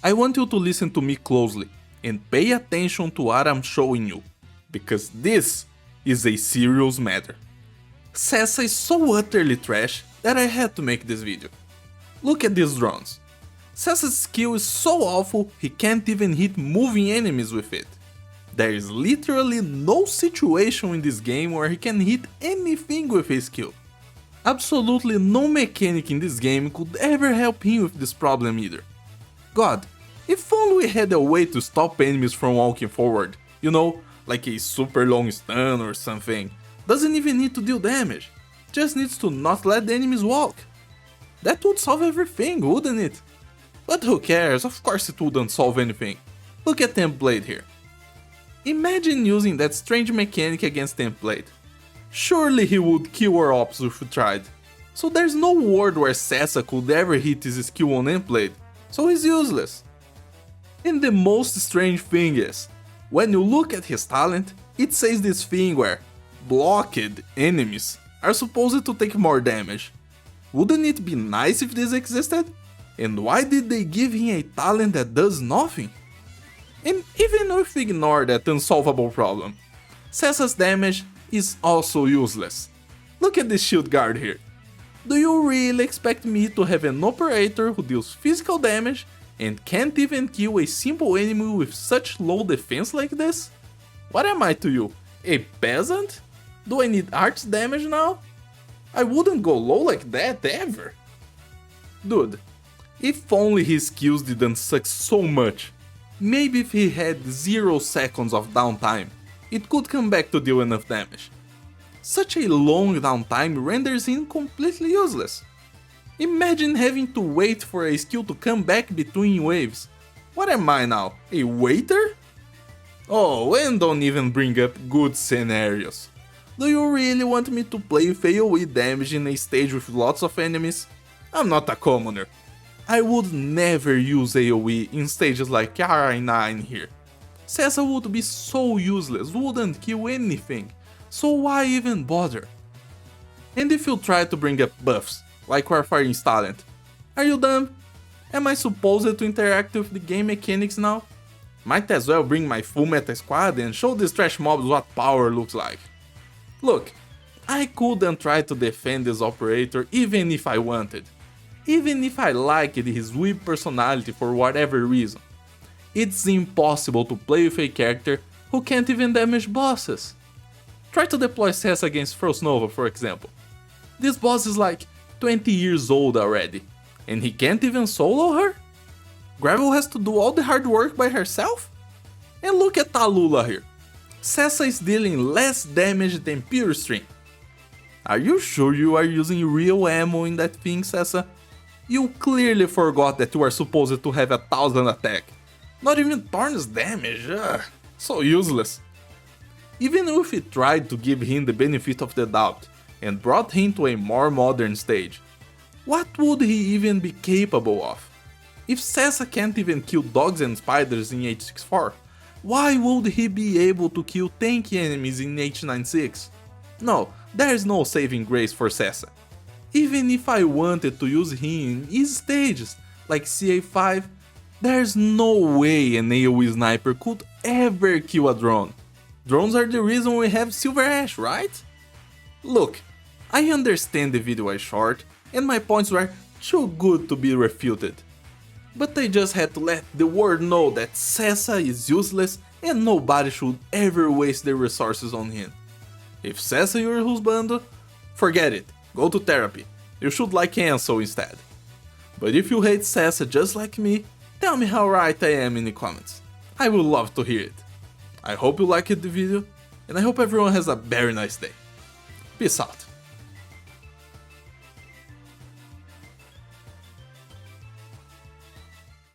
I want you to listen to me closely and pay attention to what I'm showing you, because this is a serious matter. Sesa is so utterly trash that I had to make this video. Look at these drones. Sesa's skill is so awful he can't even hit moving enemies with it. There is literally no situation in this game where he can hit anything with his skill. Absolutely no mechanic in this game could ever help him with this problem either. God, if only we had a way to stop enemies from walking forward, you know, like a super long stun or something. Doesn't even need to deal damage, just needs to not let the enemies walk. That would solve everything, wouldn't it? But who cares, of course it wouldn't solve anything. Look at Template here. Imagine using that strange mechanic against Template. Surely he would kill our ops if we tried. So there's no world where Sesa could ever hit his skill on Template, so he's useless. And the most strange thing is, when you look at his talent, it says this thing where blocked enemies are supposed to take more damage. Wouldn't it be nice if this existed? And why did they give him a talent that does nothing? And even if we ignore that unsolvable problem, Sesa's damage is also useless. Look at this shield guard here. Do you really expect me to have an operator who deals physical damage and can't even kill a simple enemy with such low defense like this? What am I to you? A peasant? Do I need arts damage now? I wouldn't go low like that ever. Dude, if only his skills didn't suck so much. Maybe if he had 0 seconds of downtime, it could come back to deal enough damage. Such a long downtime renders him completely useless. Imagine having to wait for a skill to come back between waves. What am I now, a waiter? Oh, and don't even bring up good scenarios. Do you really want me to play with AoE damage in a stage with lots of enemies? I'm not a commoner. I would never use AoE in stages like RI9 here. Sesa would be so useless, wouldn't kill anything, so why even bother? And if you try to bring up buffs, like Warfaring's talent, are you dumb? Am I supposed to interact with the game mechanics now? Might as well bring my full meta squad and show these trash mobs what power looks like. Look, I couldn't try to defend this operator even if I wanted. Even if I liked his weeb personality for whatever reason. It's impossible to play with a character who can't even damage bosses. Try to deploy Sesa against Frost Nova, for example. This boss is like 20 years old already, and he can't even solo her? Gravel has to do all the hard work by herself? And look at Tallulah here. Sesa is dealing less damage than Pure Stream. Are you sure you are using real ammo in that thing, Sesa? You clearly forgot that you are supposed to have 1000 attack. Not even Thorn's damage, so useless. Even if we tried to give him the benefit of the doubt and brought him to a more modern stage, what would he even be capable of? If Sesa can't even kill dogs and spiders in H64, why would he be able to kill tanky enemies in H96? No, there is no saving grace for Sesa. Even if I wanted to use him in easy stages, like CA5, there's no way an AoE sniper could ever kill a drone. Drones are the reason we have Silver Ash, right? Look, I understand the video is short, and my points were too good to be refuted. But I just had to let the world know that Sesa is useless and nobody should ever waste their resources on him. If Sesa your husbando, forget it. Go to therapy. You should like Ansel instead. But if you hate Sesa just like me, tell me how right I am in the comments. I would love to hear it. I hope you liked the video, and I hope everyone has a very nice day. Peace out.